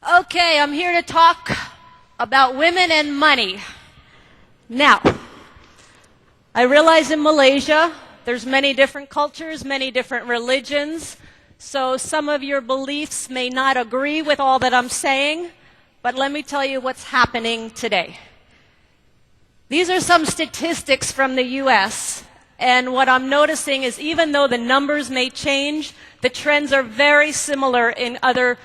Okay, I'm here to talk about women and money. Now, I realize in Malaysia, there's many different cultures, many different religions, so some of your beliefs may not agree with all that I'm saying, but let me tell you what's happening today. These are some statistics from the US, and what I'm noticing is even though the numbers may change, the trends are very similar in other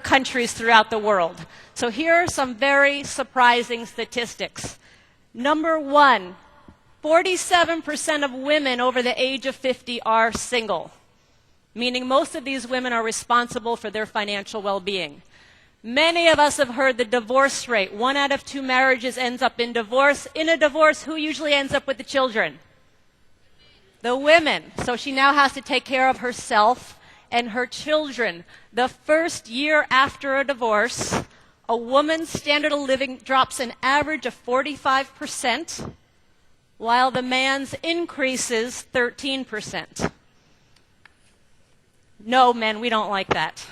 countries throughout the world. So here are some very surprising statistics. Number one, 47% of women over the age of 50 are single, meaning most of these women are responsible for their financial well-being. Many of us have heard the divorce rate. 1 out of 2 marriages ends up in divorce. In a divorce, who usually ends up with the children? The women. So she now has to take care of herself and her children. The first year after a divorce, a woman's standard of living drops an average of 45%, while the man's increases 13%. No, men, we don't like that.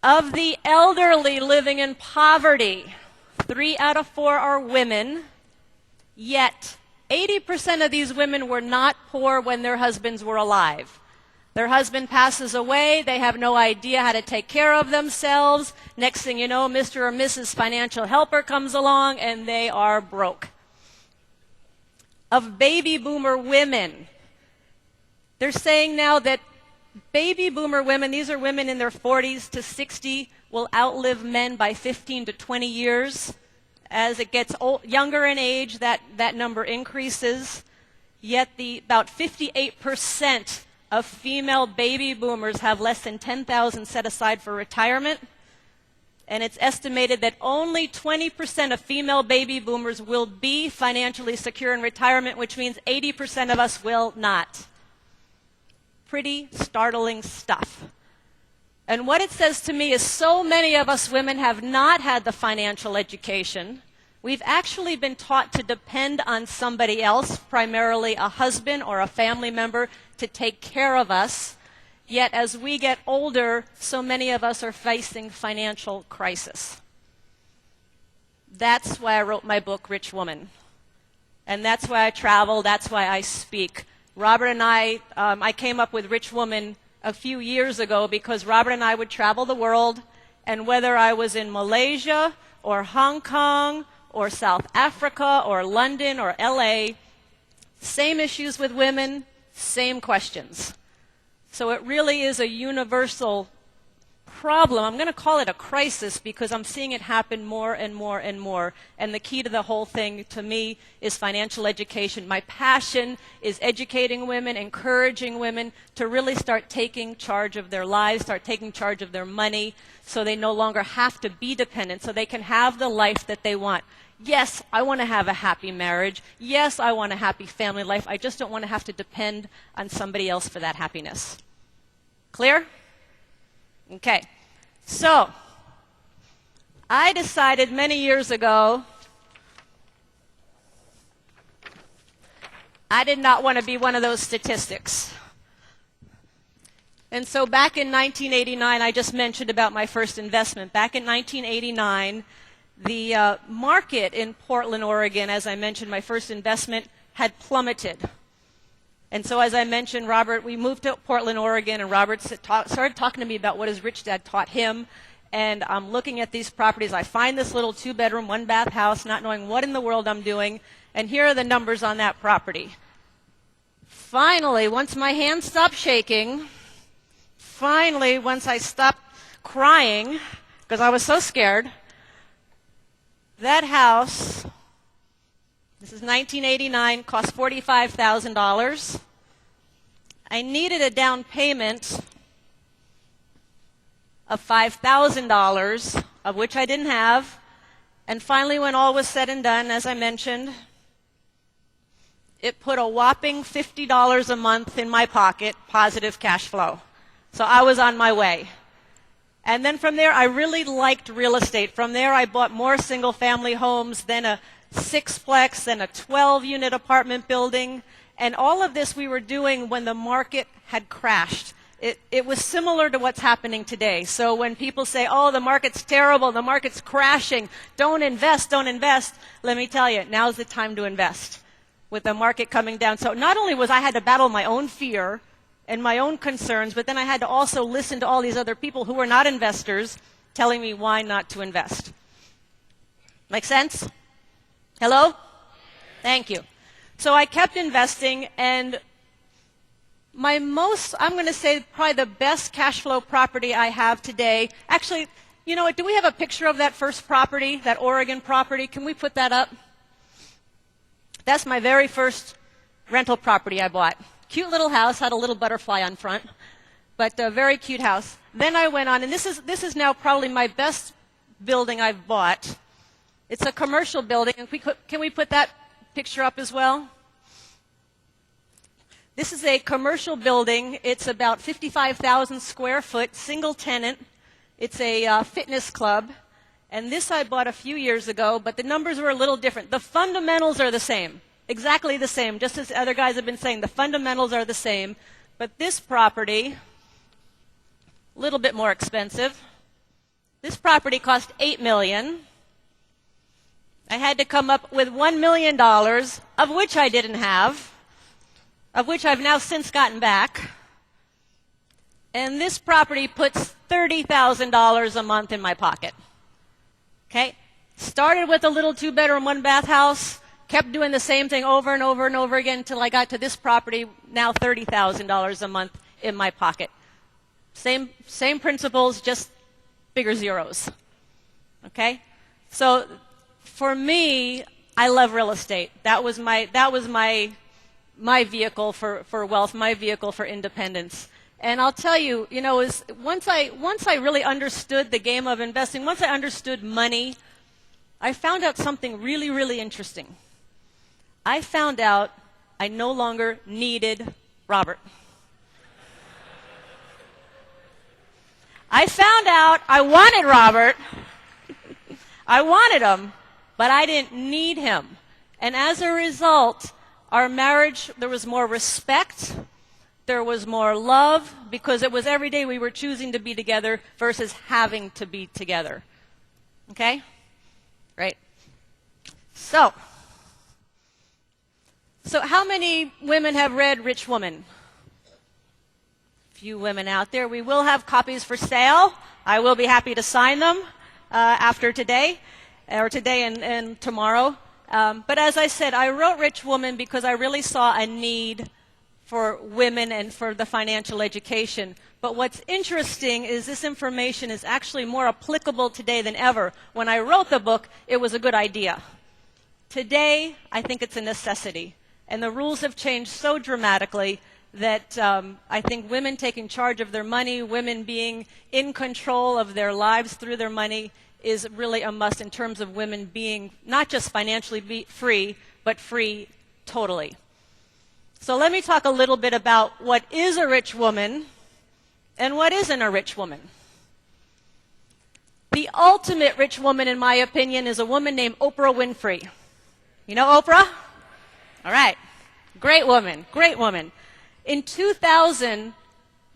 Of the elderly living in poverty, 3 out of 4 are women, yet 80% of these women were not poor when their husbands were alive. Their husband passes away, they have no idea how to take care of themselves. Next thing you know, Mr. or Mrs. Financial Helper comes along and they are broke. Of baby boomer women, they're saying now that baby boomer women, these are women in their 40s to 60, will outlive men by 15 to 20 years. As it gets younger in age, that number increases. Yet about 58% of female baby boomers have less than $10,000 set aside for retirement. And it's estimated that only 20% of female baby boomers will be financially secure in retirement, which means 80% of us will not. Pretty startling stuff. And what it says to me is so many of us women have not had the financial education. We've actually been taught to depend on somebody else, primarily a husband or a family member, to take care of us. Yet as we get older, so many of us are facing financial crisis. That's why I wrote my book, Rich Woman. And that's why I travel, that's why I speak. Robert and I came up with Rich Woman a few years ago because Robert and I would travel the world, and whether I was in Malaysia or Hong Kong or South Africa or London or LA, same issues with women, same questions. So it really is a universal problem. I'm going to call it a crisis because I'm seeing it happen more and more and more. And the key to the whole thing, to me, is financial education. My passion is educating women, encouraging women to really start taking charge of their lives, start taking charge of their money, so they no longer have to be dependent, so they can have the life that they want. Yes, I want to have a happy marriage. Yes, I want a happy family life. I just don't want to have to depend on somebody else for that happiness. Clear? Okay. So, I decided many years ago I did not want to be one of those statistics. And so back in 1989, I just mentioned about my first investment. Back in 1989, the market in Portland, Oregon, as I mentioned, my first investment had plummeted. And so as I mentioned, Robert, we moved to Portland, Oregon, and Robert started talking to me about what his rich dad taught him. And I'm looking at these properties. I find this little 2-bedroom, 1-bath house, not knowing what in the world I'm doing. And here are the numbers on that property. Finally, once my hands stopped shaking, finally, once I stopped crying, because I was so scared, that house, this is 1989, cost $45,000. I needed a down payment of $5,000, of which I didn't have. And finally, when all was said and done, as I mentioned, it put a whopping $50 a month in my pocket, positive cash flow. So I was on my way. And then from there, I really liked real estate. From there, I bought more single-family homes, then a 6-plex, then a 12-unit apartment building. And all of this we were doing when the market had crashed. it was similar to what's happening today. So when people say, oh, the market's terrible, the market's crashing, don't invest, let me tell you, now's the time to invest with the market coming down. So not only was I had to battle my own fear and my own concerns, but then I had to also listen to all these other people who were not investors telling me why not to invest. Make sense? Hello? Thank you. So I kept investing, and I'm going to say probably the best cash flow property I have today. Actually, you know what, do we have a picture of that first property, that Oregon property? Can we put that up? That's my very first rental property I bought. Cute little house, had a little butterfly on front, but a very cute house. Then I went on, and this is now probably my best building I've bought. It's a commercial building. Can we put that picture up as well? This is a commercial building. It's about 55,000 square foot, single tenant. It's a fitness club. And this I bought a few years ago, but the numbers were a little different. The fundamentals are the same, exactly the same, just as other guys have been saying. The fundamentals are the same. But this property, a little bit more expensive. This property cost $8 million. I had to come up with $1 million, of which I didn't have, of which I've now since gotten back. And this property puts $30,000 a month in my pocket. Okay? Started with a little 2-bedroom, 1-bath house, kept doing the same thing over and over and over again until I got to this property, now $30,000 a month in my pocket. Same principles, just bigger zeros. Okay? So for me, I love real estate. That was my vehicle for wealth, my vehicle for independence. And I'll tell you, once I really understood the game of investing, once I understood money, I found out something really, really interesting. I found out I no longer needed Robert. I found out I wanted Robert. I wanted him, but I didn't need him. And as a result, our marriage, there was more respect, there was more love, because it was every day we were choosing to be together versus having to be together. Okay? Right. So how many women have read Rich Woman? Few women out there. We will have copies for sale. I will be happy to sign them after today, or today and tomorrow. But as I said, I wrote Rich Woman because I really saw a need for women and for the financial education. But what's interesting is this information is actually more applicable today than ever. When I wrote the book, it was a good idea. Today, I think it's a necessity. And the rules have changed so dramatically that I think women taking charge of their money, women being in control of their lives through their money, is really a must in terms of women being not just financially free, but free totally. So let me talk a little bit about what is a rich woman and what isn't a rich woman. The ultimate rich woman, in my opinion, is a woman named Oprah Winfrey. You know Oprah? All right. Great woman, great woman. In 2000,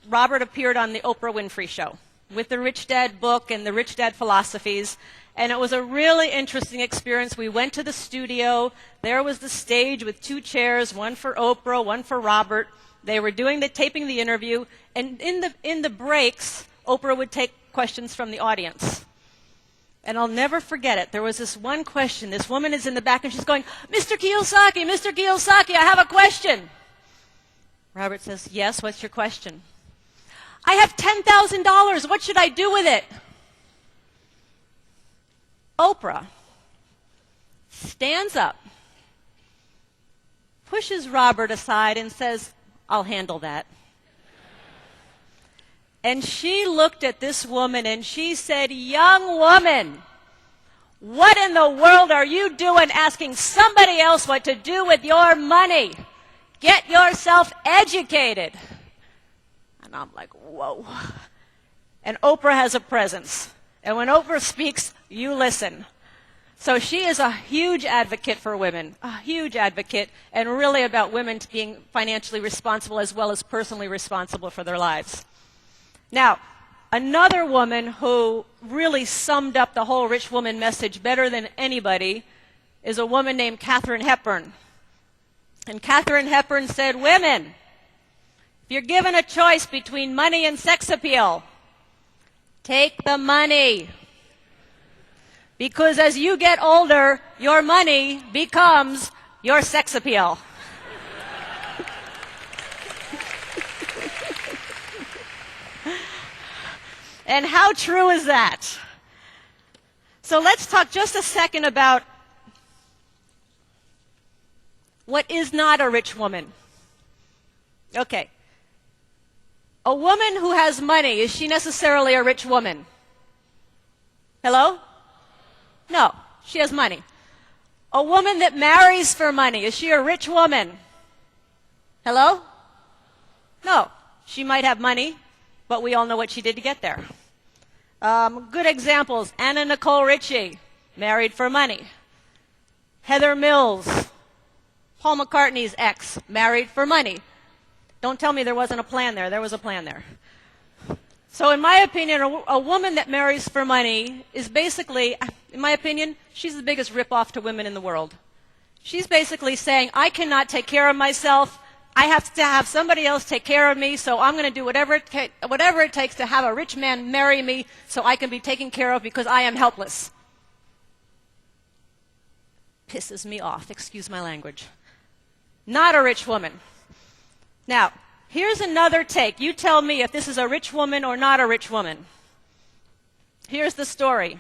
Robert appeared on the Oprah Winfrey Show with the Rich Dad book and the Rich Dad philosophies. And it was a really interesting experience. We went to the studio. There was the stage with 2 chairs, one for Oprah, one for Robert. They were taping the interview. And in the breaks, Oprah would take questions from the audience. And I'll never forget it. There was this one question. This woman is in the back and she's going, Mr. Kiyosaki, I have a question. Robert says, yes, what's your question? I have $10,000. What should I do with it? Oprah stands up, pushes Robert aside and says, I'll handle that. And she looked at this woman and she said, young woman, what in the world are you doing asking somebody else what to do with your money? Get yourself educated. And I'm like, whoa. And Oprah has a presence. And when Oprah speaks, you listen. So she is a huge advocate for women, a huge advocate, and really about women being financially responsible as well as personally responsible for their lives. Now, another woman who really summed up the whole rich woman message better than anybody is a woman named Katharine Hepburn. And Katharine Hepburn said, women, if you're given a choice between money and sex appeal, take the money. Because as you get older, your money becomes your sex appeal. And how true is that? So let's talk just a second about what is not a rich woman. Okay. A woman who has money, is she necessarily a rich woman? Hello? No, she has money. A woman that marries for money, is she a rich woman? Hello? No, she might have money, but we all know what she did to get there. Good examples, Anna Nicole Richie, married for money. Heather Mills, Paul McCartney's ex, married for money. Don't tell me there wasn't a plan there. There was a plan there. So in my opinion, a woman that marries for money is basically, in my opinion, she's the biggest ripoff to women in the world. She's basically saying, I cannot take care of myself. I have to have somebody else take care of me, so I'm going to do whatever it takes to have a rich man marry me so I can be taken care of because I am helpless. Pisses me off, excuse my language. Not a rich woman. Now, here's another take. You tell me if this is a rich woman or not a rich woman. Here's the story.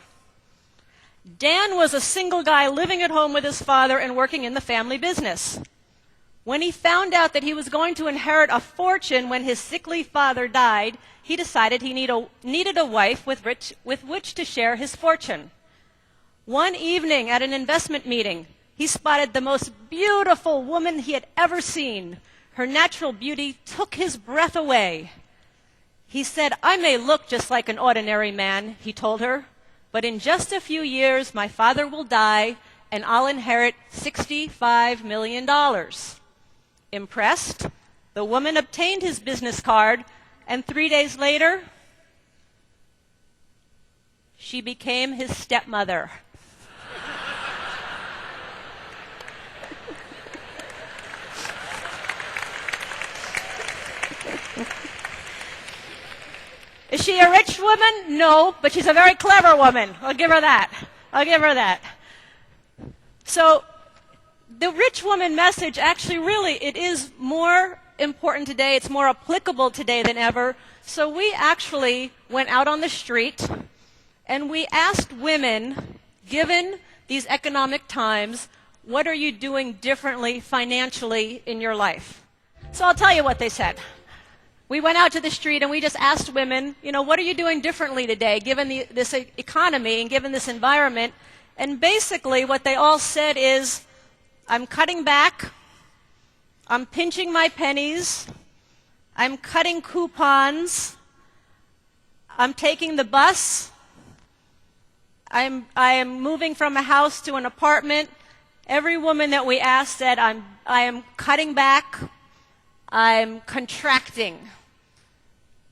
Dan was a single guy living at home with his father and working in the family business. When he found out that he was going to inherit a fortune when his sickly father died, he decided he needed a wife with which to share his fortune. One evening at an investment meeting, he spotted the most beautiful woman he had ever seen. Her natural beauty took his breath away. He said, I may look just like an ordinary man, he told her, but in just a few years, my father will die, and I'll inherit $65 million. Impressed, the woman obtained his business card, and 3 days later, she became his stepmother. Is she a rich woman? No, but she's a very clever woman. I'll give her that. I'll give her that. So the rich woman message actually really, it is more important today. It's more applicable today than ever. So we actually went out on the street and we asked women, given these economic times, what are you doing differently financially in your life? So I'll tell you what they said. We went out to the street and we just asked women, what are you doing differently today, given this economy and given this environment? And basically what they all said is, I'm cutting back, I'm pinching my pennies, I'm cutting coupons, I'm taking the bus, I am moving from a house to an apartment. Every woman that we asked said, I am cutting back, I'm contracting.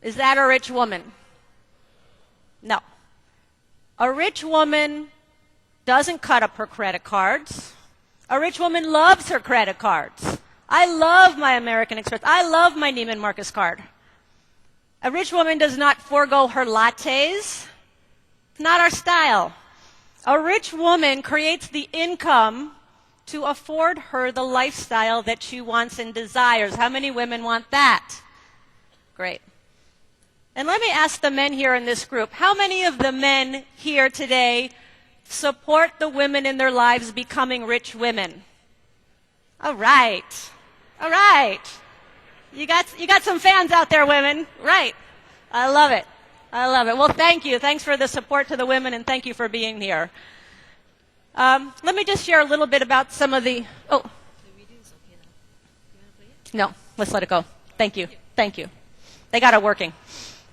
Is that a rich woman? No. A rich woman doesn't cut up her credit cards. A rich woman loves her credit cards. I love my American Express. I love my Neiman Marcus card. A rich woman does not forego her lattes. It's not our style. A rich woman creates the income to afford her the lifestyle that she wants and desires. How many women want that? Great. And let me ask the men here in this group, how many of the men here today support the women in their lives becoming rich women? All right. All right. You got some fans out there, women. Right. I love it. I love it. Well, thank you. Thanks for the support to the women, and thank you for being here. Let me just share a little bit about some of the... Oh. No, let's let it go. Thank you. Thank you. They got it working.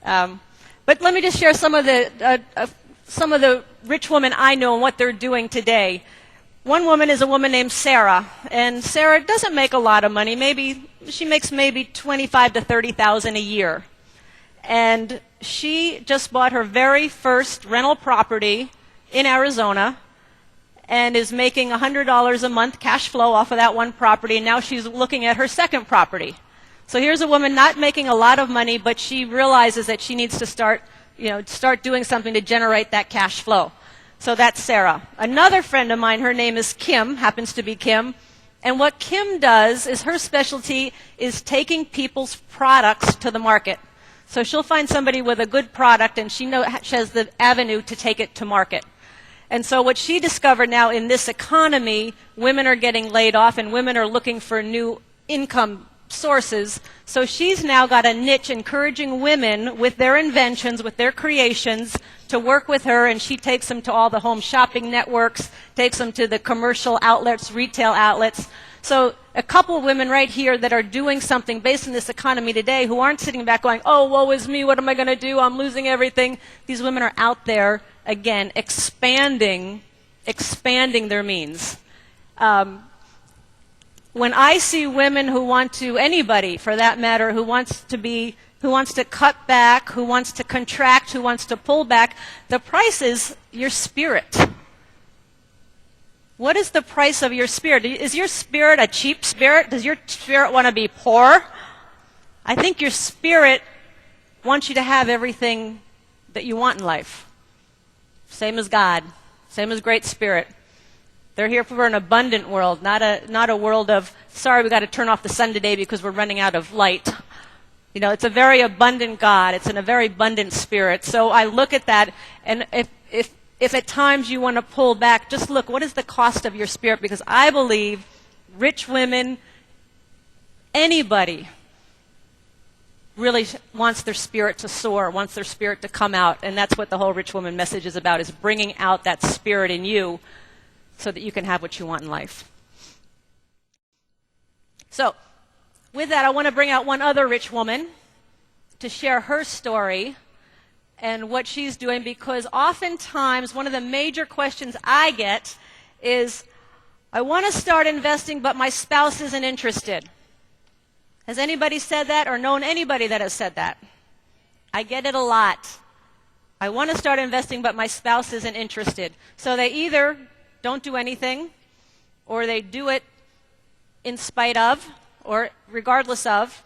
But let me just share some of the rich women I know and what they're doing today. One woman is a woman named Sarah, and Sarah doesn't make a lot of money. She makes maybe $25,000 to $30,000 a year, and she just bought her very first rental property in Arizona and is making $100 a month cash flow off of that one property, and now she's looking at her second property. So here's a woman not making a lot of money, but she realizes that she needs to start doing something to generate that cash flow. So that's Sarah. Another friend of mine, her name is Kim, happens to be Kim, and what Kim does is her specialty is taking people's products to the market. So she'll find somebody with a good product, and she has the avenue to take it to market. And so what she discovered now in this economy, women are getting laid off and women are looking for new income sources. So she's now got a niche encouraging women with their inventions, with their creations, to work with her, and she takes them to all the home shopping networks, takes them to the commercial outlets, retail outlets. So a couple of women right here that are doing something based on this economy today who aren't sitting back going, oh, woe is me, what am I going to do? I'm losing everything. These women are out there, again, expanding their means. When I see women who want to, anybody for that matter, who wants to cut back, who wants to contract, who wants to pull back, the price is your spirit. What is the price of your spirit? Is your spirit a cheap spirit? Does your spirit want to be poor? I think your spirit wants you to have everything that you want in life. Same as God, same as Great Spirit. They're here for an abundant world, not a world of, sorry, we got to turn off the sun today because we're running out of light. You know, it's a very abundant God. It's in a very abundant spirit. So I look at that, and if at times you want to pull back, just look, what is the cost of your spirit? Because I believe rich women, anybody, really wants their spirit to soar, wants their spirit to come out. And that's what the whole Rich Woman message is about, is bringing out that spirit in you so that you can have what you want in life. So, with that, I want to bring out one other rich woman to share her story and what she's doing, because oftentimes one of the major questions I get is, I want to start investing, but my spouse isn't interested. Has anybody said that or known anybody that has said that? I get it a lot. I want to start investing, but my spouse isn't interested. So they either don't do anything, or they do it in spite of, or regardless of,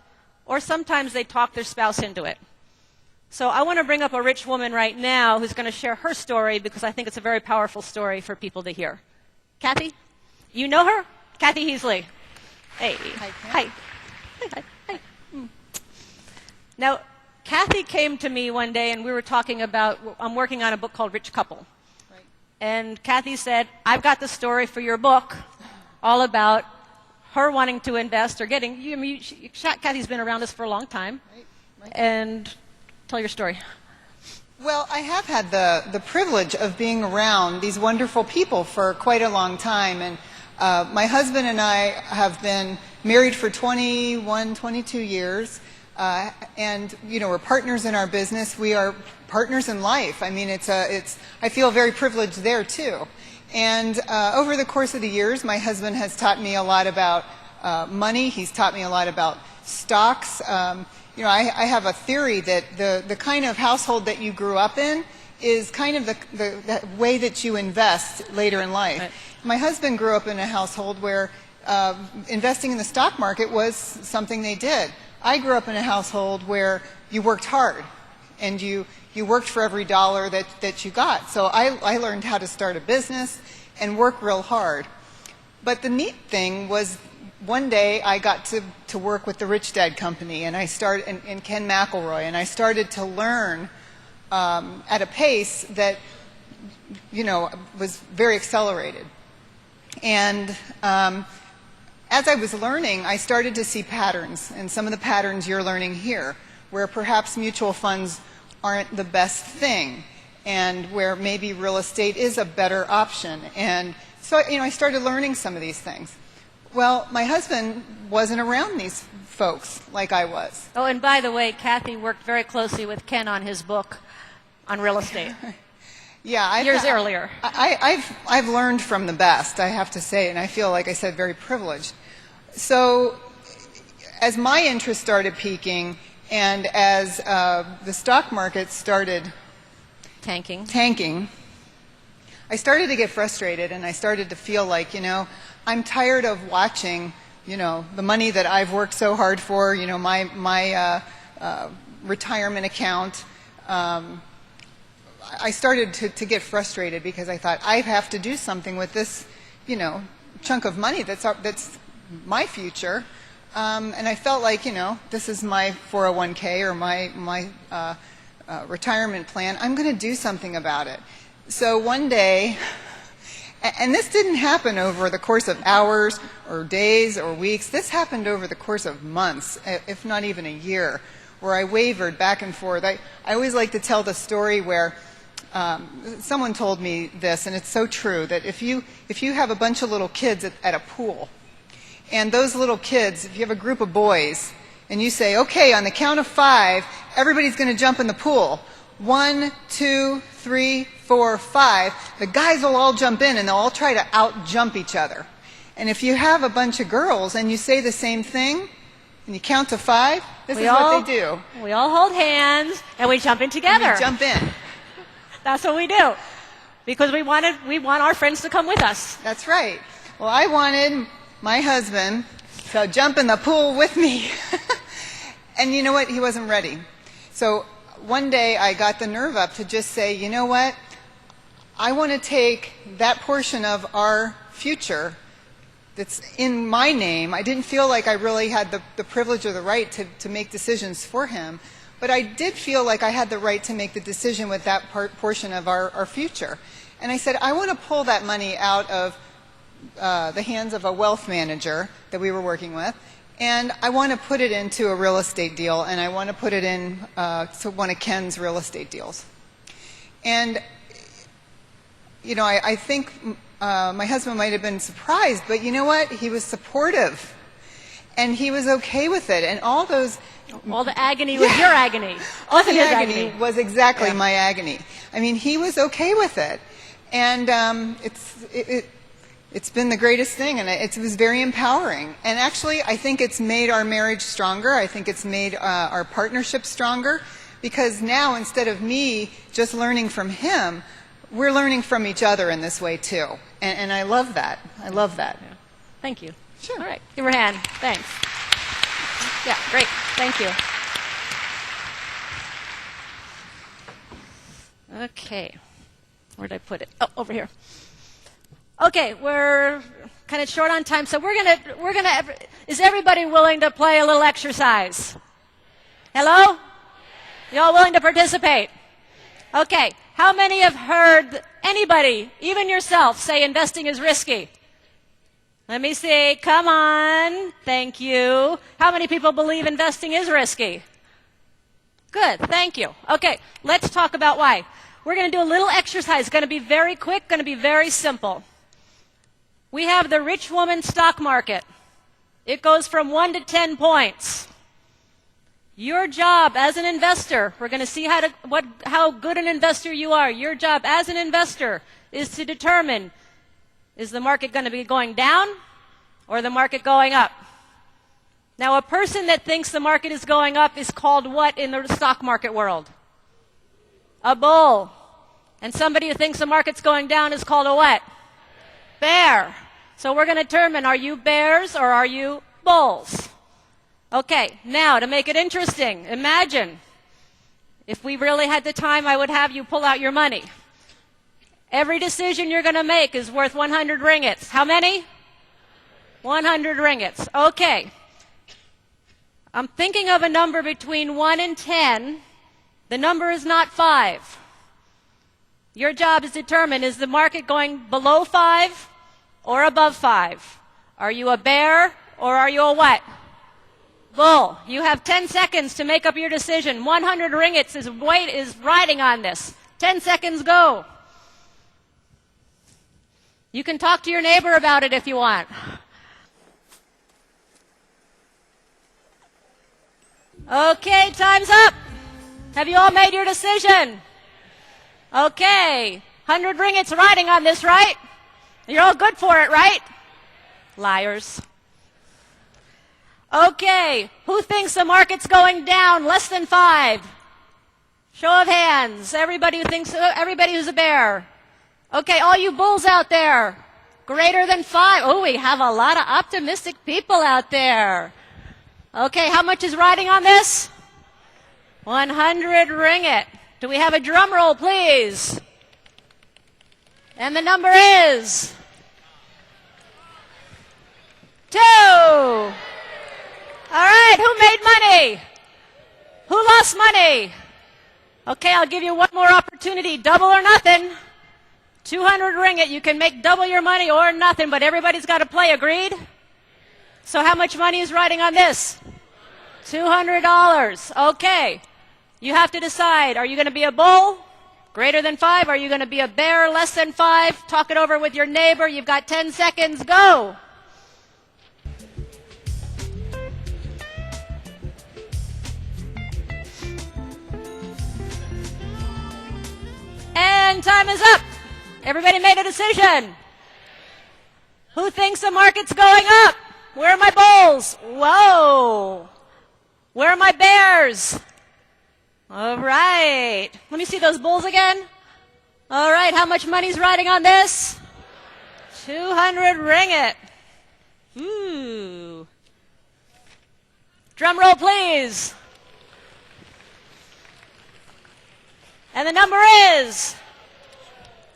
or sometimes they talk their spouse into it. So I want to bring up a rich woman right now who's going to share her story, because I think it's a very powerful story for people to hear. Kathy? You know her? Kathy Heasley. Hey. Hi. Hi. Now, Kathy came to me one day and we were talking about, I'm working on a book called Rich Couple. Right. And Kathy said, I've got the story for your book all about her wanting to invest or getting, Kathy's been around us for a long time. Right. And tell your story. Well, I have had the privilege of being around these wonderful people for quite a long time. And my husband and I have been married for 21, 22 years. And, we're partners in our business. We are partners in life. I mean, I feel very privileged there, too. And over the course of the years, my husband has taught me a lot about money. He's taught me a lot about stocks. I have a theory that the kind of household that you grew up in is kind of the way that you invest later in life. Right. My husband grew up in a household where investing in the stock market was something they did. I grew up in a household where you worked hard and you worked for every dollar that you got. So I learned how to start a business and work real hard. But the neat thing was, one day I got to work with the Rich Dad Company, and I started in Ken McElroy, and I started to learn at a pace that was very accelerated. And as I was learning, I started to see patterns, and some of the patterns you're learning here, where perhaps mutual funds aren't the best thing, and where maybe real estate is a better option. And so I started learning some of these things. Well, my husband wasn't around these folks like I was. Oh, and by the way, Kathy worked very closely with Ken on his book on real estate. Yeah, years earlier. I've learned from the best, I have to say, and I feel, like I said, very privileged. So as my interest started peaking And as the stock market started tanking, I started to get frustrated, and I started to feel like, I'm tired of watching, the money that I've worked so hard for, my retirement account. I started to get frustrated because I thought, I have to do something with this, chunk of money that's my future. And I felt like, this is my 401k or my retirement plan. I'm going to do something about it. So one day, and this didn't happen over the course of hours or days or weeks. This happened over the course of months, if not even a year, where I wavered back and forth. I always like to tell the story where someone told me this, and it's so true, that if you have a bunch of little kids at a pool, and those little kids, if you have a group of boys, and you say, okay, on the count of 5, everybody's going to jump in the pool. 1, 2, 3, 4, 5. The guys will all jump in, and they'll all try to out-jump each other. And if you have a bunch of girls, and you say the same thing, and you count to 5, this is what they do. We all hold hands, and we jump in together. And we jump in. That's what we do. Because we want our friends to come with us. That's right. Well, I wanted my husband to jump in the pool with me. And you know what? He wasn't ready. So one day I got the nerve up to just say, you know what? I want to take that portion of our future that's in my name. I didn't feel like I really had the privilege or the right to make decisions for him. But I did feel like I had the right to make the decision with that portion of our future. And I said, I want to pull that money out of the hands of a wealth manager that we were working with, and I want to put it into a real estate deal, and I want to put it in to one of Ken's real estate deals. And, I think my husband might have been surprised, but you know what? He was supportive, and he was okay with it, and all the agony was your agony. All the agony was exactly my agony. I mean, he was okay with it. And it's been the greatest thing, and it was very empowering. And actually, I think it's made our marriage stronger. I think it's made our partnership stronger, because now, instead of me just learning from him, we're learning from each other in this way, too. And I love that. I love that. Yeah. Thank you. Sure. All right. Give her a hand. Thanks. Yeah, great. Thank you. Okay. Where did I put it? Oh, over here. Okay, we're kind of short on time, so we're gonna. Is everybody willing to play a little exercise? Hello? You all willing to participate? Okay. How many have heard anybody, even yourself, say investing is risky? Let me see. Come on. Thank you. How many people believe investing is risky? Good. Thank you. Okay, let's talk about why. We're going to do a little exercise. It's going to be very quick, going to be very simple. We have the rich woman stock market. It goes from 1 to 10 points. Your job as an investor, we're going to see how good an investor you are. Your job as an investor is to determine, is the market going to be going down or the market going up? Now, a person that thinks the market is going up is called what in the stock market world? A bull. And somebody who thinks the market's going down is called a what? Bear. So we're going to determine, are you bears or are you bulls? Okay, now to make it interesting, imagine if we really had the time, I would have you pull out your money. Every decision you're going to make is worth 100 ringgits. How many? 100 ringgits. Okay. I'm thinking of a number between 1 and 10. The number is not 5. Your job is to determine, is the market going below 5 or above 5? Are you a bear or are you a what? Bull. You have 10 seconds to make up your decision. 100 ringgits is riding on this. 10 seconds, go. You can talk to your neighbor about it if you want. Okay, time's up. Have you all made your decision? Okay. 100 ringgits riding on this, right? You're all good for it, right? Liars. Okay, who thinks the market's going down less than 5? Show of hands. Everybody who's a bear. Okay, all you bulls out there, greater than 5. Oh, we have a lot of optimistic people out there. Okay, how much is riding on this? 100 ringgit. Do we have a drum roll, please? And the number is 2. All right, who made money? Who lost money? Okay, I'll give you one more opportunity. Double or nothing. 200 ringgit. You can make double your money or nothing, but everybody's got to play. Agreed? So how much money is riding on this? $200. Okay. You have to decide. Are you going to be a bull? Greater than 5? Are you going to be a bear? Less than 5? Talk it over with your neighbor. You've got 10 seconds. Go. And time is up. Everybody made a decision. Who thinks the market's going up? Where are my bulls? Whoa. Where are my bears? All right. Let me see those bulls again. All right. How much money's riding on this? 200 ringgit. Ooh. Drum roll, please. And the number is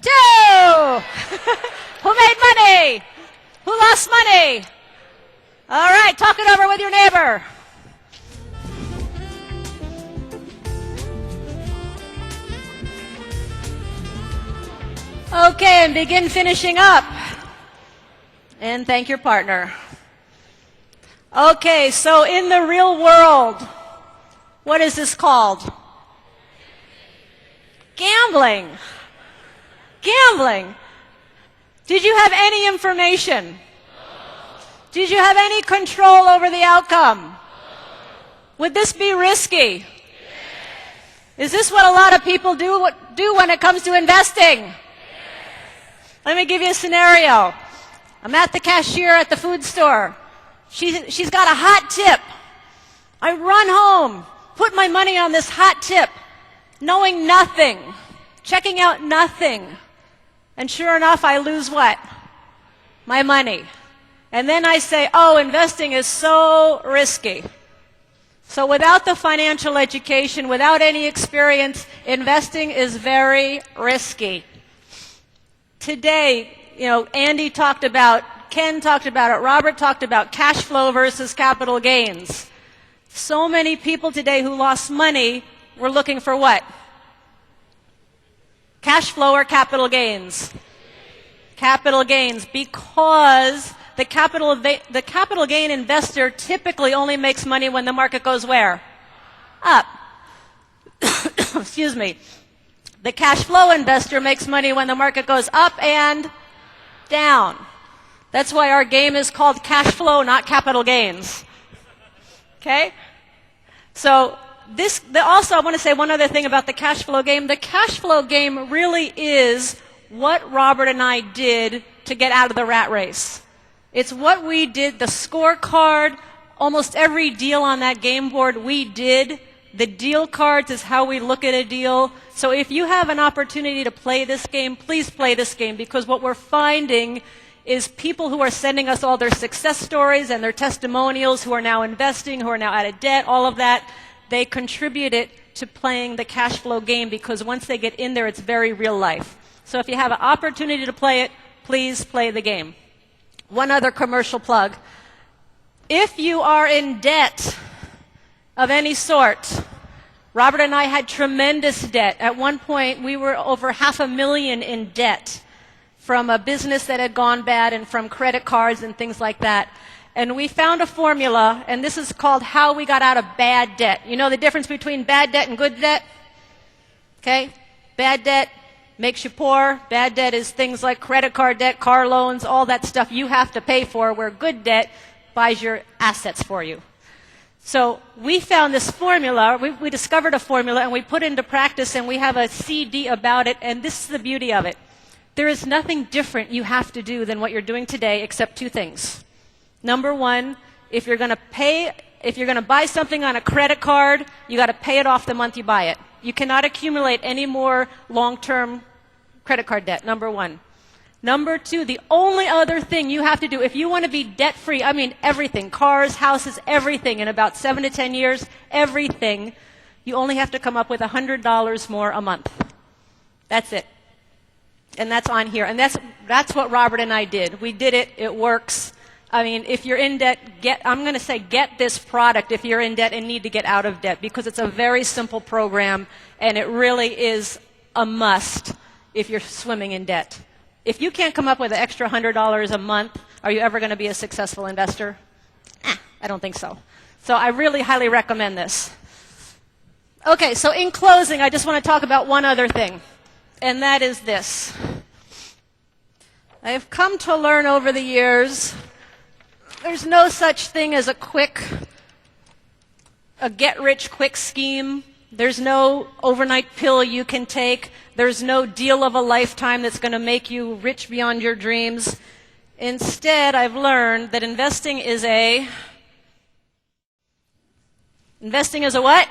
2. Who made money? Who lost money? All right, talk it over with your neighbor. Okay, and begin finishing up. And thank your partner. Okay, so in the real world, what is this called? Gambling. Gambling. Did you have any information? Did you have any control over the outcome? Would this be risky? Is this what a lot of people do when it comes to investing? Let me give you a scenario. I'm at the cashier at the food store. She's got a hot tip. I run home, put my money on this hot tip, knowing nothing, checking out nothing. And sure enough, I lose what? My money. And then I say, oh, investing is so risky. So without the financial education, without any experience, investing is very risky. Today, Andy talked about, Ken talked about it, Robert talked about cash flow versus capital gains. So many people today who lost money were looking for what? Cash flow or capital gains? Capital gains, because the capital gain investor typically only makes money when the market goes where? Up. Excuse me. The cash flow investor makes money when the market goes up and down. That's why our game is called cash flow, not capital gains. Okay? So also I want to say one other thing about the cash flow game. The cash flow game really is what Robert and I did to get out of the rat race. It's what we did, the scorecard, almost every deal on that game board we did. The deal cards is how we look at a deal. So if you have an opportunity to play this game, please play this game, because what we're finding is people who are sending us all their success stories and their testimonials, who are now investing, who are now out of debt, all of that, they contribute it to playing the cash flow game, because once they get in there, it's very real life. So if you have an opportunity to play it, please play the game. One other commercial plug. If you are in debt of any sort, Robert and I had tremendous debt. At one point, we were over $500,000 in debt from a business that had gone bad and from credit cards and things like that. And we found a formula, and this is called how we got out of bad debt. You know the difference between bad debt and good debt? Okay? Bad debt makes you poor. Bad debt is things like credit card debt, car loans, all that stuff you have to pay for, where good debt buys your assets for you. So we found this formula, we discovered a formula, and we put it into practice, and we have a CD about it, and this is the beauty of it. There is nothing different you have to do than what you're doing today except two things. Number one if you're going to buy something on a credit card, you got to pay it off the month you buy it. You cannot accumulate any more long-term credit card debt, number one. Number two, the only other thing you have to do, if you want to be debt-free, I mean everything, cars, houses, everything, in about 7 to 10 years, everything, you only have to come up with $100 more a month. That's it. And that's on here. And that's what Robert and I did. We did it. It works. I mean, if you're in debt, I'm going to say get this product if you're in debt and need to get out of debt, because it's a very simple program, and it really is a must if you're swimming in debt. If you can't come up with an extra $100 a month, are you ever going to be a successful investor? I don't think so. So I really highly recommend this. Okay, so in closing, I just want to talk about one other thing, and that is this. I have come to learn over the years there's no such thing as a get-rich-quick scheme. There's no overnight pill you can take. There's no deal of a lifetime that's going to make you rich beyond your dreams. Instead, I've learned that investing is a what?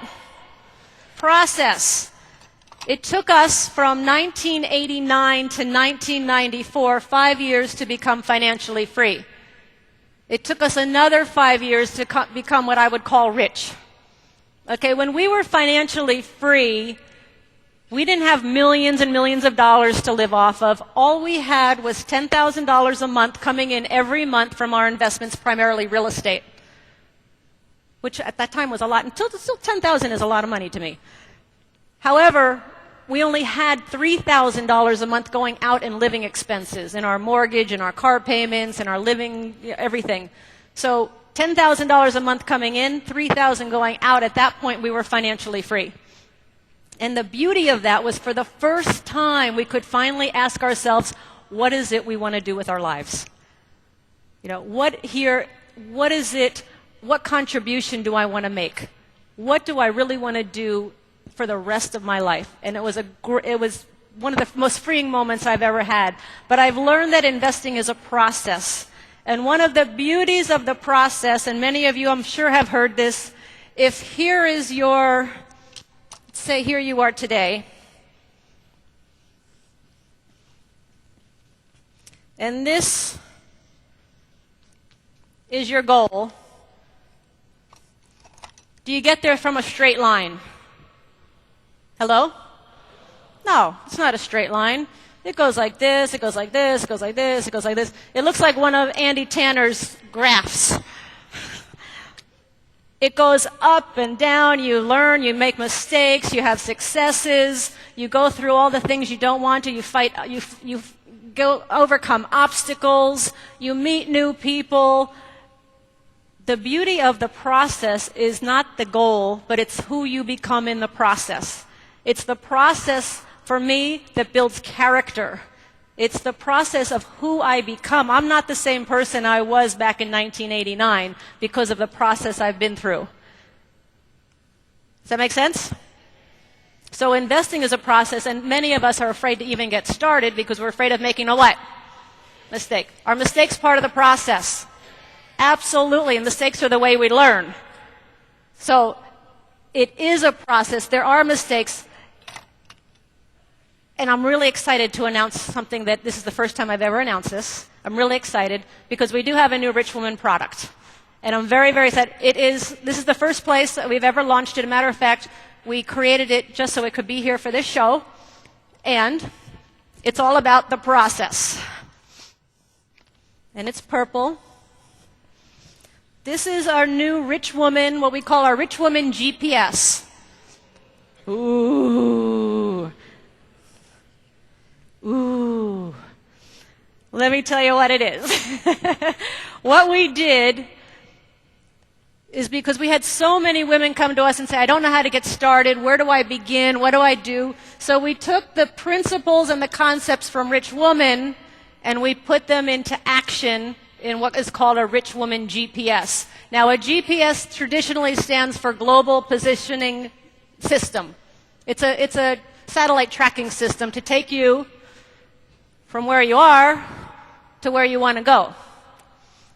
Process. It took us from 1989 to 1994, 5 years to become financially free. It took us another 5 years to become what I would call rich. Okay, when we were financially free, we didn't have millions and millions of dollars to live off of. All we had was $10,000 a month coming in every month from our investments, primarily real estate, which at that time was a lot. Until still $10,000 is a lot of money to me. However, we only had $3,000 a month going out in living expenses, in our mortgage, in our car payments, in our living, everything. So $10,000 a month coming in, $3,000 going out. At that point, we were financially free. And the beauty of that was, for the first time, we could finally ask ourselves, what is it we want to do with our lives? You know, what is it, what contribution do I want to make? What do I really want to do for the rest of my life? And it was one of the most freeing moments I've ever had. But I've learned that investing is a process. And one of the beauties of the process, and many of you I'm sure have heard this, if here is your, say here you are today, and this is your goal, do you get there from a straight line? Hello? No, it's not a straight line. It goes like this, it goes like this, it goes like this, it goes like this. It looks like one of Andy Tanner's graphs. It goes up and down, you learn, you make mistakes, you have successes, you go through all the things you don't want to, you fight, you overcome obstacles, you meet new people. The beauty of the process is not the goal, but it's who you become in the process. It's the process, for me, that builds character. It's the process of who I become. I'm not the same person I was back in 1989 because of the process I've been through. Does that make sense? So investing is a process, and many of us are afraid to even get started because we're afraid of making a what? Mistake. Are mistakes part of the process? Absolutely, and mistakes are the way we learn. So it is a process. There are mistakes. And I'm really excited to announce something that this is the first time I've ever announced this. I'm really excited because we do have a new Rich Woman product. And I'm very, very excited. This is the first place that we've ever launched it. As a matter of fact, we created it just so it could be here for this show. And it's all about the process. And it's purple. This is our new Rich Woman, what we call our Rich Woman GPS. Ooh. Ooh. Let me tell you what it is. What we did is, because we had so many women come to us and say, I don't know how to get started, where do I begin, what do I do? So we took the principles and the concepts from Rich Woman and we put them into action in what is called a Rich Woman GPS. Now, a GPS traditionally stands for Global Positioning System. It's a satellite tracking system to take you from where you are to where you want to go.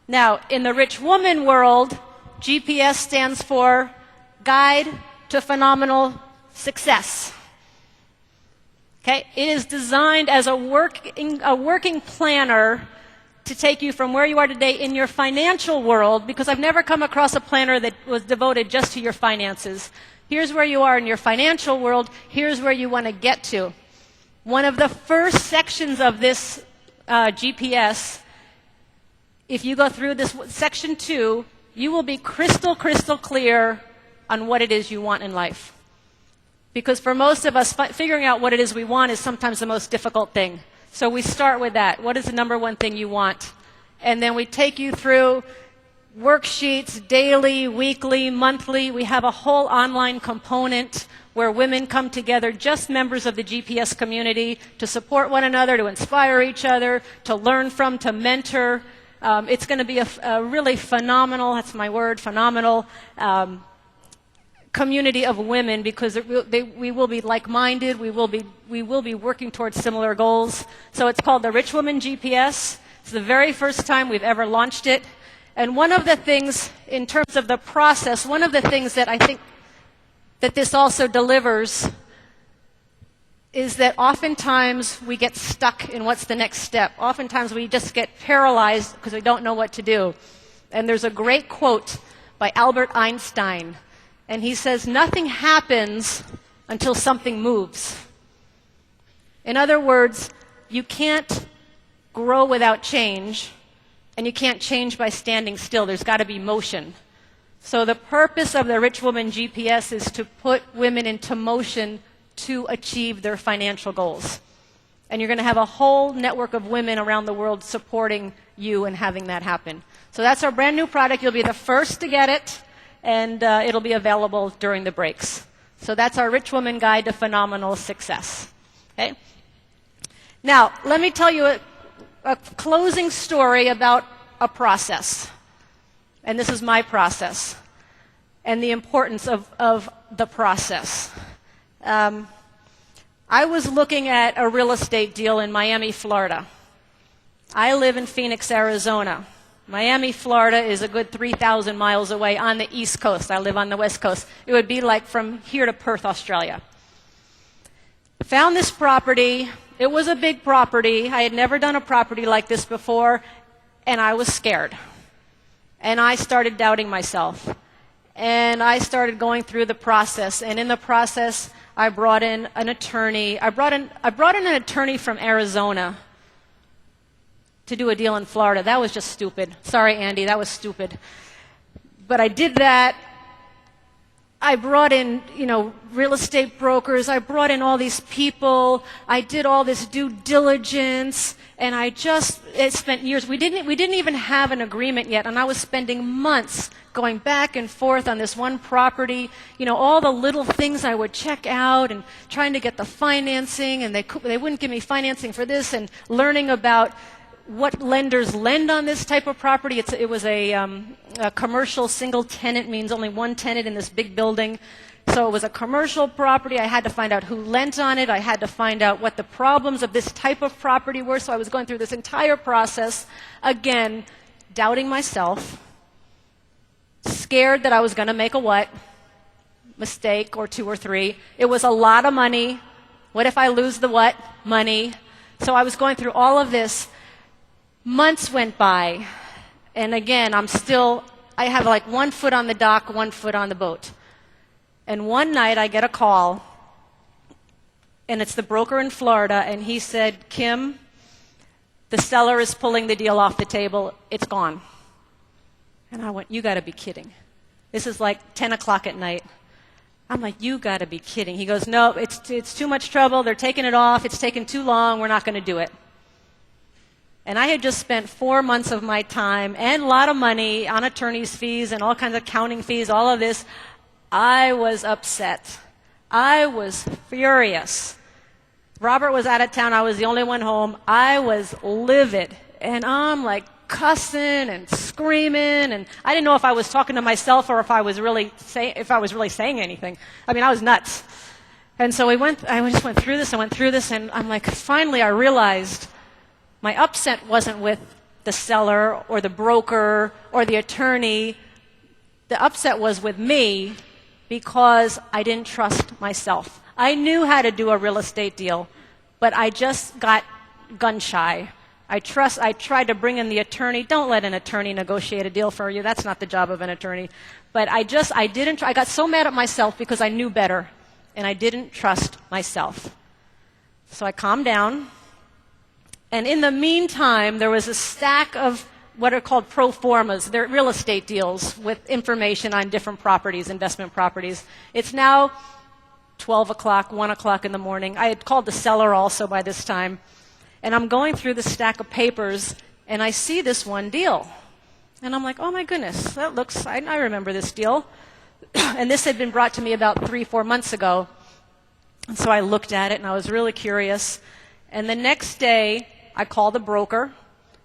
Now, in the rich woman world, GPS stands for Guide to Phenomenal Success. Okay? It is designed as a working planner to take you from where you are today in your financial world, because I've never come across a planner that was devoted just to your finances. Here's where you are in your financial world. Here's where you want to get to. One of the first sections of this GPS, if you go through this section 2, you will be crystal clear on what it is you want in life. Because for most of us, figuring out what it is we want is sometimes the most difficult thing. So we start with that. What is the number one thing you want? And then we take you through worksheets, daily, weekly, monthly. We have a whole online component where women come together, just members of the GPS community, to support one another, to inspire each other, to learn from, to mentor. It's going to be a really phenomenal, that's my word, phenomenal community of women, because we will be like-minded. We will be working towards similar goals. So it's called the Rich Woman GPS. It's the very first time we've ever launched it. And one of the things, in terms of the process, one of the things that I think that this also delivers is that oftentimes we get stuck in what's the next step. Oftentimes we just get paralyzed because we don't know what to do. And there's a great quote by Albert Einstein. And he says, nothing happens until something moves. In other words, you can't grow without change, and you can't change by standing still. There's got to be motion. So the purpose of the Rich Woman GPS is to put women into motion to achieve their financial goals. And you're going to have a whole network of women around the world supporting you and having that happen. So that's our brand new product. You'll be the first to get it, and it'll be available during the breaks. So that's our Rich Woman Guide to Phenomenal Success. Okay? Now, let me tell you a closing story about a process. And this is my process, and the importance of the process. I was looking at a real estate deal in Miami, Florida. I live in Phoenix, Arizona. Miami, Florida is a good 3,000 miles away on the East Coast. I live on the West Coast. It would be like from here to Perth, Australia. Found this property. It was a big property. I had never done a property like this before, and I was scared. And I started doubting myself. And I started going through the process. And in the process, I brought in an attorney. I brought in an attorney from Arizona to do a deal in Florida. That was just stupid. Sorry, Andy, that was stupid. But I did that. I brought in, real estate brokers. I brought in all these people. I did all this due diligence, and it spent years. We didn't even have an agreement yet, and I was spending months going back and forth on this one property. All the little things I would check out, and trying to get the financing, and they wouldn't give me financing for this, and learning about what lenders lend on this type of property. It was a commercial single tenant, means only one tenant in this big building. So it was a commercial property. I had to find out who lent on it. I had to find out what the problems of this type of property were. So I was going through this entire process, again, doubting myself, scared that I was going to make a mistake or two or three. It was a lot of money. What if I lose the money? So I was going through all of this. Months went by, and again, I have like 1 foot on the dock, 1 foot on the boat. And one night I get a call, and it's the broker in Florida, and he said, Kim, the seller is pulling the deal off the table. It's gone. And I went, you got to be kidding. This is like 10 o'clock at night. I'm like, you got to be kidding. He goes, no, it's too much trouble. They're taking it off. It's taken too long. We're not going to do it. And I had just spent 4 months of my time and a lot of money on attorney's fees and all kinds of accounting fees, all of this. I was upset. I was furious. Robert was out of town. I was the only one home. I was livid. And I'm like cussing and screaming. And I didn't know if I was talking to myself or if I was really saying anything. I mean, I was nuts. And so I just went through this, and I'm like, finally I realized my upset wasn't with the seller or the broker or the attorney. The upset was with me because I didn't trust myself. I knew how to do a real estate deal, but I just got gun shy. I tried to bring in the attorney. Don't let an attorney negotiate a deal for you. That's not the job of an attorney. But I got so mad at myself because I knew better, and I didn't trust myself. So I calmed down, and in the meantime, there was a stack of what are called pro formas. They're real estate deals with information on different properties, investment properties. It's now 12 o'clock, 1 o'clock in the morning. I had called the seller also by this time. And I'm going through the stack of papers, and I see this one deal. And I'm like, oh my goodness, I remember this deal. And this had been brought to me about 3-4 months ago. And so I looked at it, and I was really curious. And the next day, I call the broker,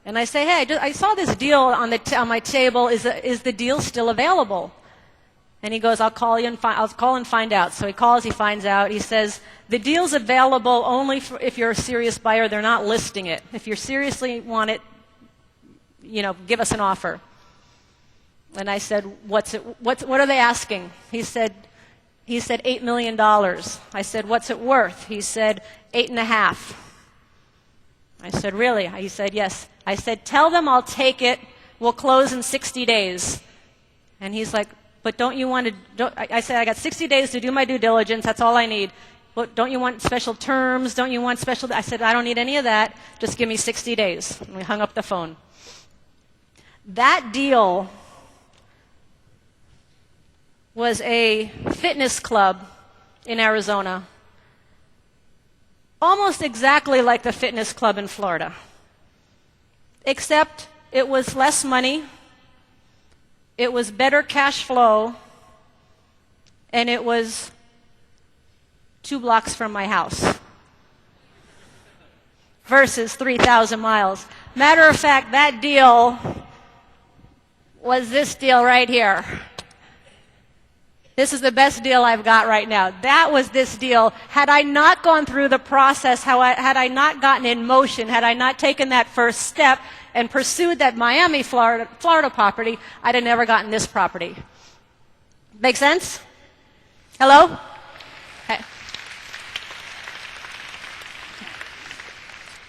and I say, hey, I saw this deal on my table. Is the deal still available? And he goes, I'll call and find out. So he calls, he finds out. He says, the deal's available only if you're a serious buyer. They're not listing it. If you seriously want it, give us an offer. And I said, what are they asking? He said $8 million. I said, what's it worth? He said, 8.5. I said, really? He said, yes. I said, tell them I'll take it. We'll close in 60 days. And he's like, but don't you want to, I said, I got 60 days to do my due diligence. That's all I need. But don't you want special terms? Don't you want special, I said, I don't need any of that. Just give me 60 days. And we hung up the phone. That deal was a fitness club in Arizona. Almost exactly like the fitness club in Florida. Except it was less money. It was better cash flow, and it was 2 blocks from my house versus 3,000 miles. Matter of fact, that deal was this deal right here. This is the best deal I've got right now. That was this deal. Had I not gone through the process, had I not gotten in motion, had I not taken that first step and pursued that Miami, Florida property, I'd have never gotten this property. Make sense? Hello? Okay.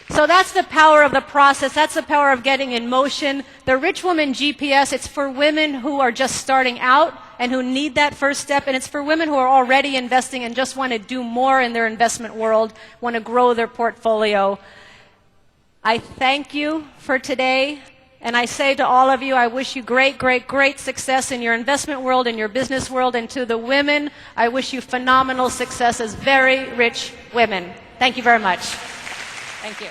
So that's the power of the process. That's the power of getting in motion. The Rich Woman GPS, it's for women who are just starting out and who need that first step. And it's for women who are already investing and just want to do more in their investment world, want to grow their portfolio. I thank you for today. And I say to all of you, I wish you great, great, great success in your investment world, in your business world. And to the women, I wish you phenomenal success as very rich women. Thank you very much. Thank you.